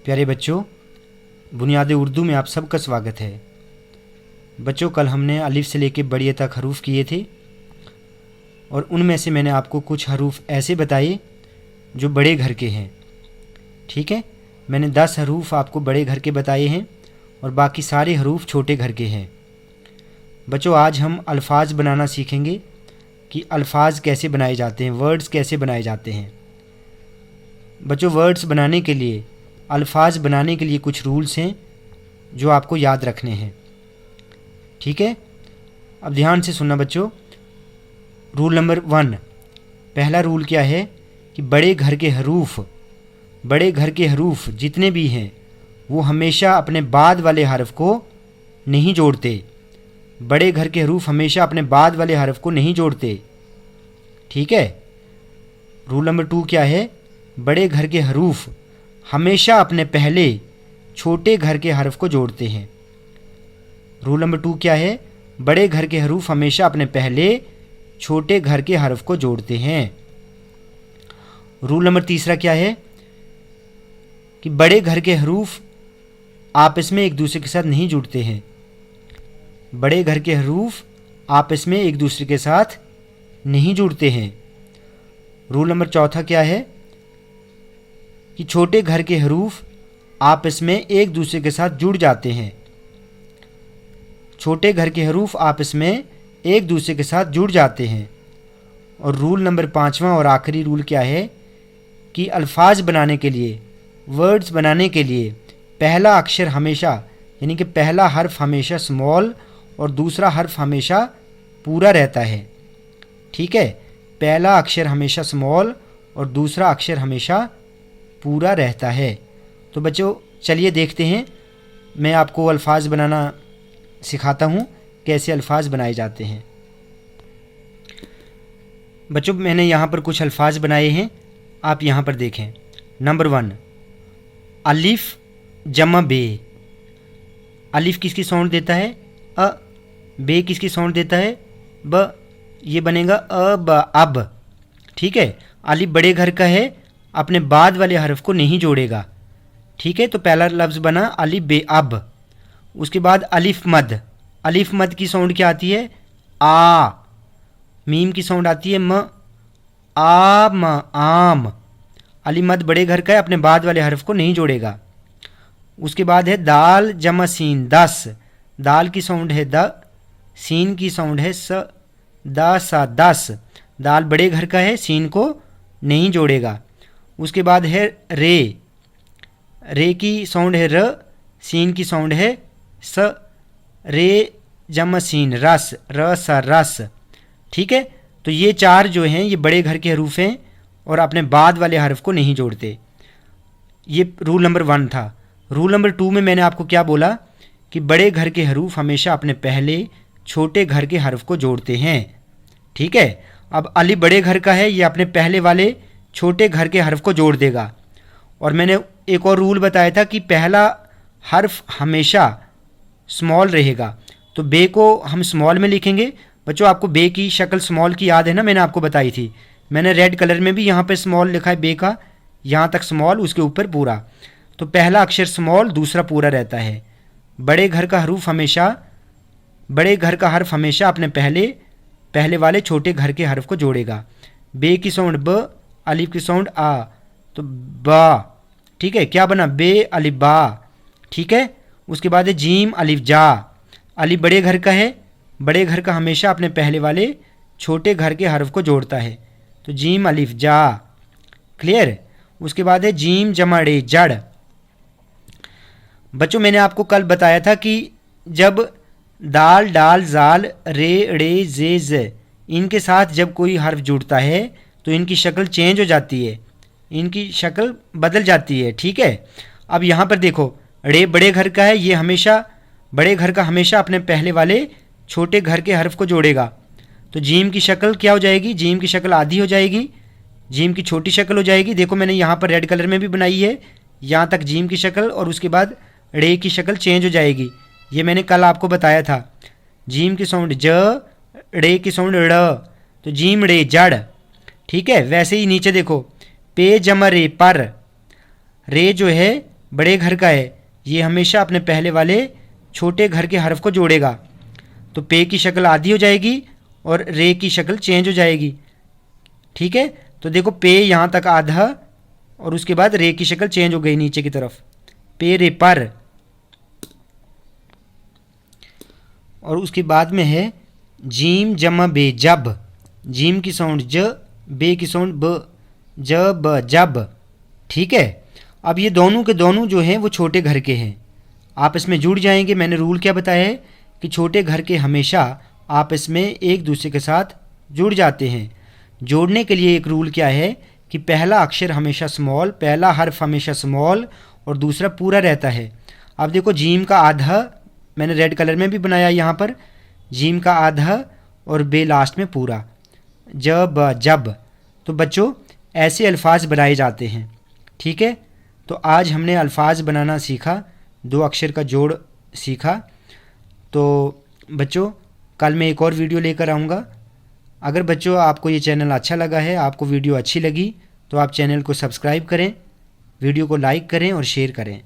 प्यारे बच्चों, बुनियाद उर्दू में आप सबका स्वागत है। बच्चों, कल हमने अलिफ से लेकर बड़िया तक हरूफ किए थे और उनमें से मैंने आपको कुछ हरूफ ऐसे बताए जो बड़े घर के हैं। ठीक है, मैंने 10 हरूफ आपको बड़े घर के बताए हैं और बाकी सारे हरूफ छोटे घर के हैं। बच्चों, आज हम अल्फाज बनाना सीखेंगे कि अल्फाज कैसे बनाए जाते हैं, वर्ड्स कैसे बनाए जाते हैं। बच्चों, वर्ड्स बनाने के लिए, अल्फाज बनाने के लिए कुछ रूल्स हैं जो आपको याद रखने हैं। ठीक है, अब ध्यान से सुनना बच्चों। रूल नंबर 1, पहला रूल क्या है कि बड़े घर के हरूफ जितने भी हैं वो हमेशा अपने बाद वाले हरफ को नहीं जोड़ते। बड़े घर के हरूफ हमेशा अपने बाद वाले हरफ को नहीं जोड़ते। ठीक है। रूल नंबर 2 क्या है, बड़े घर के हरूफ हमेशा अपने पहले छोटे घर के हरफ को जोड़ते हैं। रूल नंबर 2 क्या है, बड़े घर के हरूफ हमेशा अपने पहले छोटे घर के हरफ को जोड़ते हैं। रूल नंबर 3 क्या है कि बड़े घर के हरूफ आपस में एक दूसरे के साथ नहीं जुड़ते हैं। बड़े घर के हरूफ आपस में एक दूसरे के साथ नहीं जुड़ते हैं। रूल नंबर 4 क्या है कि छोटे घर के हरूफ आपस में एक दूसरे के साथ जुड़ जाते हैं। छोटे घर के हरूफ आपस में एक दूसरे के साथ जुड़ जाते हैं। और रूल नंबर 5 और आखिरी रूल क्या है कि अल्फाज बनाने के लिए, वर्ड्स बनाने के लिए पहला अक्षर हमेशा, यानी कि पहला हर्फ हमेशा स्मॉल और दूसरा हर्फ हमेशा पूरा रहता है। ठीक है, पहला अक्षर हमेशा स्मॉल और दूसरा अक्षर हमेशा पूरा रहता है। तो बच्चों चलिए देखते हैं, मैं आपको अल्फाज बनाना सिखाता हूँ कैसे अल्फाज बनाए जाते हैं। बच्चों, मैंने यहाँ पर कुछ अल्फाज बनाए हैं, आप यहाँ पर देखें। नंबर 1, अलिफ जमा बे। अलिफ किसकी साउंड देता है? अ। बे किसकी साउंड देता है? ब। ये बनेगा अ ब अब। ठीक है, अलिफ बड़े घर का है, अपने बाद वाले हरफ को नहीं जोड़ेगा। ठीक है, तो पहला लफ्ज़ बना अलिफ बे अब। उसके बाद अलिफ मद। अलिफ मद की साउंड क्या आती है? आ। मीम की साउंड आती है म। आ म आम। अलिफ मद बड़े घर का है, अपने बाद वाले हरफ को नहीं जोड़ेगा। उसके बाद है दाल जमा सीन 10। दाल की साउंड है द, सीन की साउंड है स, दा सा 10। दाल बड़े घर का है, सीन को नहीं जोड़ेगा। उसके बाद है रे। रे की साउंड है र, सीन की साउंड है स। रे जमा सीन रस, र सा रस। ठीक है, तो ये 4 जो हैं ये बड़े घर के हरूफ हैं और अपने बाद वाले हरफ को नहीं जोड़ते। ये रूल नंबर 1 था। रूल नंबर 2 में मैंने आपको क्या बोला कि बड़े घर के हरूफ हमेशा अपने पहले छोटे घर के हरफ को जोड़ते हैं। ठीक है, अब अलिफ बड़े घर का है, ये अपने पहले वाले छोटे घर के हरफ को जोड़ देगा। और मैंने एक और रूल बताया था कि पहला हर्फ हमेशा स्मॉल रहेगा, तो बे को हम स्मॉल में लिखेंगे। बच्चों, आपको बे की शक्ल स्मॉल की याद है ना, मैंने आपको बताई थी। मैंने रेड कलर में भी यहाँ पे स्मॉल लिखा है बे का, यहाँ तक स्मॉल, उसके ऊपर पूरा। तो पहला अक्षर स्मॉल, दूसरा पूरा रहता है। बड़े घर का हर्फ हमेशा अपने पहले वाले छोटे घर के हर्फ को जोड़ेगा। बे की साउंड ब, अलिफ की साउंड आ, तो बा। ठीक है, क्या बना? बे अलिफ बा। ठीक है, उसके बाद है जीम अलिफ जा। अलिफ बड़े घर का है, बड़े घर का हमेशा अपने पहले वाले छोटे घर के हर्फ को जोड़ता है, तो जीम अलिफ जा। क्लियर? उसके बाद है जीम जमा ड़े जड़। बच्चों, मैंने आपको कल बताया था कि जब दाल डाल जाल रे ड़े जे ज इनके साथ जब कोई हर्फ जुड़ता है तो इनकी शक्ल चेंज हो जाती है, इनकी शक्ल बदल जाती है। ठीक है, अब यहाँ पर देखो, ड़े बड़े घर का है, ये हमेशा बड़े घर का हमेशा अपने पहले वाले छोटे घर के हर्फ को जोड़ेगा, तो जीम की शक्ल क्या हो जाएगी? जीम की शक्ल आधी हो जाएगी, जीम की छोटी शक्ल हो जाएगी। देखो मैंने यहाँ पर रेड कलर में भी बनाई है, यहाँ तक जीम की शक्ल, और उसके बाद ड़े की शक्ल चेंज हो जाएगी। ये मैंने कल आपको बताया था। जीम की साउंड ज, ड़े की साउंड ड़, तो जीम ड़े जड़। ठीक है, वैसे ही नीचे देखो, पे जमा रे पर। रे जो है बड़े घर का है, ये हमेशा अपने पहले वाले छोटे घर के हर्फ को जोड़ेगा। तो पे की शक्ल आधी हो जाएगी और रे की शक्ल चेंज हो जाएगी। ठीक है, तो देखो पे यहाँ तक आधा और उसके बाद रे की शक्ल चेंज हो गई नीचे की तरफ, पे रे पर। और उसके बाद में है जीम जमा बे जब, जीम की साउंड ज, बे की साउंड ब, ज ब जब। ठीक है, अब ये दोनों के दोनों जो हैं वो छोटे घर के हैं, आपस में जुड़ जाएंगे। मैंने रूल क्या बताया है कि छोटे घर के हमेशा आपस में एक दूसरे के साथ जुड़ जाते हैं। जोड़ने के लिए एक रूल क्या है कि पहला अक्षर हमेशा स्मॉल, पहला हर्फ हमेशा स्मॉल और दूसरा पूरा रहता है। अब देखो जीम का आधा मैंने रेड कलर में भी बनाया यहाँ पर, जीम का आधा और बे लास्ट में पूरा, जब जब। तो बच्चों ऐसे अल्फाज बनाए जाते हैं। ठीक है, तो आज हमने अल्फाज बनाना सीखा, 2 अक्षर का जोड़ सीखा। तो बच्चों कल मैं एक और वीडियो लेकर आऊँगा। अगर बच्चों आपको ये चैनल अच्छा लगा है, आपको वीडियो अच्छी लगी, तो आप चैनल को सब्सक्राइब करें, वीडियो को लाइक करें और शेयर करें।